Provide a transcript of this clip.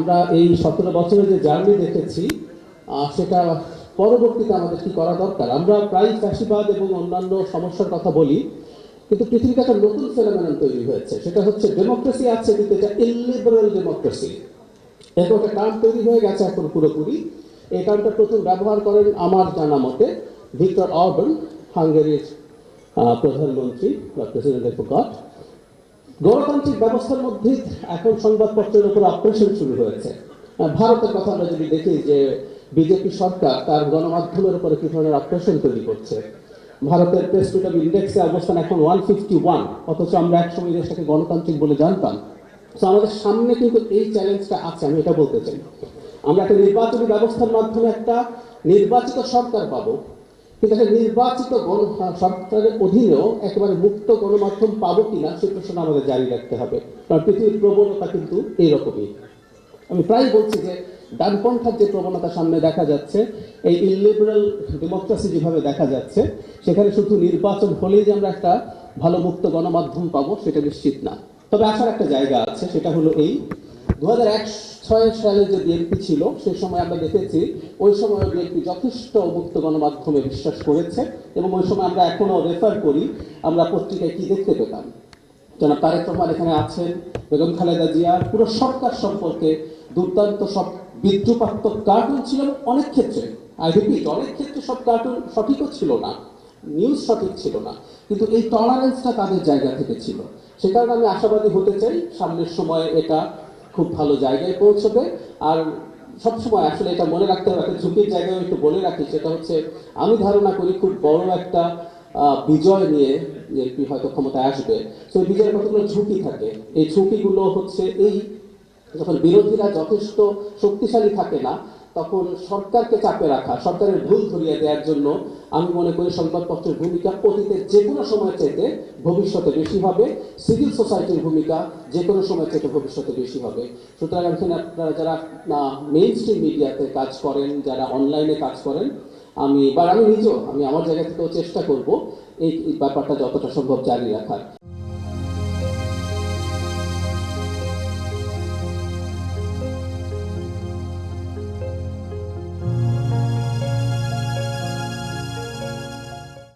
আমরা এই 17 বছরের যে জার্নি দেখেছি সেটা পরবর্তীতে আমাদের কি করা দরকার। আমরা প্রায় ফ্যাসিবাদ এবং অন্যান্য সমস্যার কথা বলি, কিন্তু পৃথিবীতে একটা নতুন ফেনোমেনন তৈরি হয়েছে, সেটা হচ্ছে ডেমোক্রেসি আছে কিন্তু এটা ইলিবারাল ডেমোক্রেসি। এরকম একটা টার্ম তৈরি হয়ে গেছে এখন পুরোপুরি। এই টার্মটা প্রথম ব্যবহার করেন আমার জানা মতে ভিক্টর অরবান, হাঙ্গেরির প্রধানমন্ত্রী বা প্রেসিডেন্ট অফ গড। গণতান্ত্রিক ব্যবস্থার মধ্যে এখন সংবাদপত্রের উপর অপারেশন শুরু হয়েছে। ভারতের কথা আমরা যদি দেখি যে বিজেপি সরকার তার গণমাধ্যমের উপরে কি ধরনের অপারেশন তৈরি করছে। ভারতের প্রেস ফ্রিডম ইন্ডেক্সে অবস্থান এখন 151, অথচ আমরা একসময় দেশটাকে গণতান্ত্রিক বলে জানতাম। তো আমাদের সামনে কিন্তু এই চ্যালেঞ্জটা আছে, আমি এটা বলতে চাই। আমরা একটা নির্বাচনী ব্যবস্থার মাধ্যমে একটা নির্বাচিত সরকার পাবো, কিন্তু একটা নির্বাচিত সরকারের অধীনেও একেবারে মুক্ত গণমাধ্যম পাবো কিনা সেই প্রশ্ন আমাদের জারি রাখতে হবে। কারণ পৃথিবীর প্রবণতা কিন্তু এইরকমই। আমি প্রায় বলছি যে ডানপন্থার যে প্রবণতা সামনে দেখা যাচ্ছে, এই ইলিবারাল ডেমোক্রেসি যেভাবে দেখা যাচ্ছে, সেখানে শুধু নির্বাচন হলেই যে আমরা একটা ভালো মুক্ত গণমাধ্যম পাবো সেটা নিশ্চিত না। তবে আসার একটা জায়গা আছে, সেটা হলো এই 2006 সালে যে বিএনপি ছিল সেই সময় আমরা দেখেছি ওই সময় বিএনপি যথেষ্ট মুক্ত গণমাধ্যমে বিশ্বাস করেছে, এবং ওই সময় আমরা এখনো রেফার করি, আমরা পত্রিকায় কি দেখতে পেতাম। জনাব তারেক রহমান এখানে আছেন, বেগম খালেদা জিয়ার পুরো সরকার সম্পর্কে দুর্দান্ত সব বিদ্রুপাত্মক কার্টুন ছিল অনেক ক্ষেত্রে। আই রিপিট, অনেক ক্ষেত্রে সব কার্টুন সঠিকও ছিল না, নিউজ সঠিক ছিল না, কিন্তু এই টলারেন্সটা তাদের জায়গা থেকে ছিল। সে কারণে আমি আশাবাদী হতে চাই সামনের সময়ে এটা খুব ভালো জায়গায় পৌঁছবে। আর সবসময় আসলে এটা মনে রাখতে হবে, একটা ঝুঁকির জায়গায় একটু বলে রাখি, সেটা হচ্ছে আমি ধারণা করি খুব বড় একটা বিজয় নিয়ে বিএনপি হয়তো ক্ষমতায় আসবে। তো বিজয়ের কতগুলো ঝুঁকি থাকে, এই ঝুঁকিগুলো হচ্ছে এই যখন বিরোধীরা যথেষ্ট শক্তিশালী থাকে না, তখন সরকারকে চাপে রাখা, সরকারের ভুল ধরিয়ে দেওয়ার জন্য আমি মনে করি সংবাদপত্রের ভূমিকা অতীতের যে কোনো সময় চাইতে ভবিষ্যতে বেশি হবে, সিভিল সোসাইটির ভূমিকা যে কোনো সময় চাইতে ভবিষ্যতে বেশি হবে। সুতরাং এখানে আপনারা যারা মেইন স্ট্রিম মিডিয়াতে কাজ করেন, যারা অনলাইনে কাজ করেন, আমি নিজেও আমার জায়গা থেকেও চেষ্টা করব এই ব্যাপারটা যতটা সম্ভব জারি রাখার।